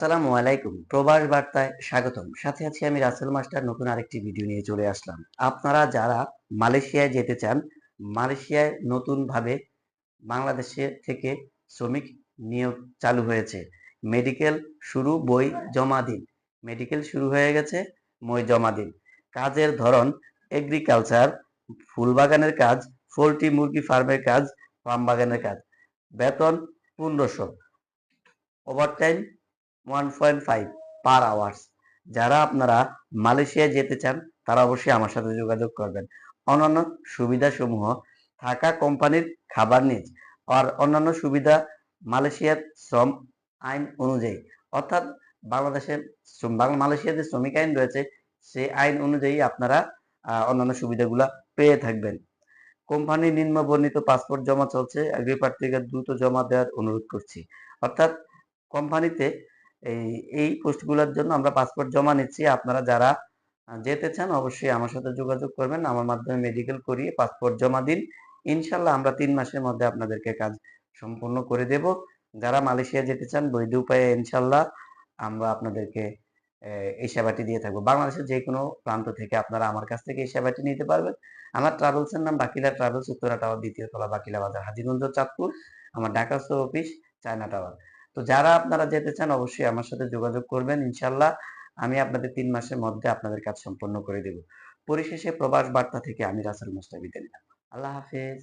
আসসালামু আলাইকুম। প্রবাস বার্তায় স্বাগতম। সাথে আছি আমি রাসেল মাস্টার। নতুন আরেকটি ভিডিও নিয়ে চলে আসলাম। আপনারা যারা মালয়েশিয়ায় যেতে চান, মালয়েশিয়ায় নতুনভাবে বাংলাদেশে থেকে শ্রমিক নিয়োগ চালু হয়েছে। মেডিকেল শুরু, বই জমা দিন। মেডিকেল শুরু হয়ে গেছে, মই জমা দিন। কাজের ধরন এগ্রিকালচার, ফুল বাগানের কাজ, পোল্ট্রি মুরগি ফার্মের কাজ, পাম বাগানের কাজ। বেতন 1500, ওভারটাইম 1.5 পার আওয়ার্স। যারা আপনারা মালয়েশিয়ায় যেতে চান তারা অবশ্যই আমার সাথে যোগাযোগ করবেন। অন্যান্য সুবিধাসমূহ থাকা, কোম্পানির খাবার নিজ আর অন্যান্য সুবিধা মালয়েশিয়ার শ্রম আইন অনুযায়ী, অর্থাৎ বাংলাদেশের মালয়েশিয়ার যে শ্রমিক আইন রয়েছে সেই আইন অনুযায়ী আপনারা অন্যান্য সুবিধাগুলা পেয়ে থাকবেন। কোম্পানির নিম্ন বর্ণিত পাসপোর্ট জমা চলছে, আগ্রহী প্রার্থীকে দ্রুত জমা দেওয়ার অনুরোধ করছি। অর্থাৎ কোম্পানিতে এই এই পোস্টগুলোর জন্য আমরা পাসপোর্ট জমা নিচ্ছি। আপনারা যারা যেতে চান অবশ্যই আমার সাথে যোগাযোগ করবেন। আমার মাধ্যমে মেডিকেল করিয়ে পাসপোর্ট জমা দিন। ইনশাল্লাহ আমরা 3 মাসের মধ্যে আপনাদেরকে কাজ সম্পূর্ণ করে দেব। যারা মালয়েশিয়া যেতে চান বৈধ উপায়ে ইনশাল্লাহ আমরা আপনাদেরকে এই সেবাটি দিয়ে থাকবো। বাংলাদেশের যে কোনো প্রান্ত থেকে আপনারা আমার কাছ থেকে এই সেবাটি নিতে পারবেন। আমার ট্রাভেলস এর নাম বাকিলা ট্রাভেলস, উত্তরা টাওয়ার, দ্বিতীয় তলা, বাকিলা বাজার, হাজীগঞ্জ, চাঁদপুর। আমার ঢাকাস্থ অফিস চায়না টাওয়ার। তো যারা আপনারা যেতে চান অবশ্যই আমার সাথে যোগাযোগ করবেন। ইনশাল্লাহ আমি আপনাদের 3 মাসের মধ্যে আপনাদের কাজ সম্পন্ন করে দেব। পরিশেষে প্রবাস বার্তা থেকে আমি রাসেল মুস্তাফিদ। আল্লাহ হাফেজ।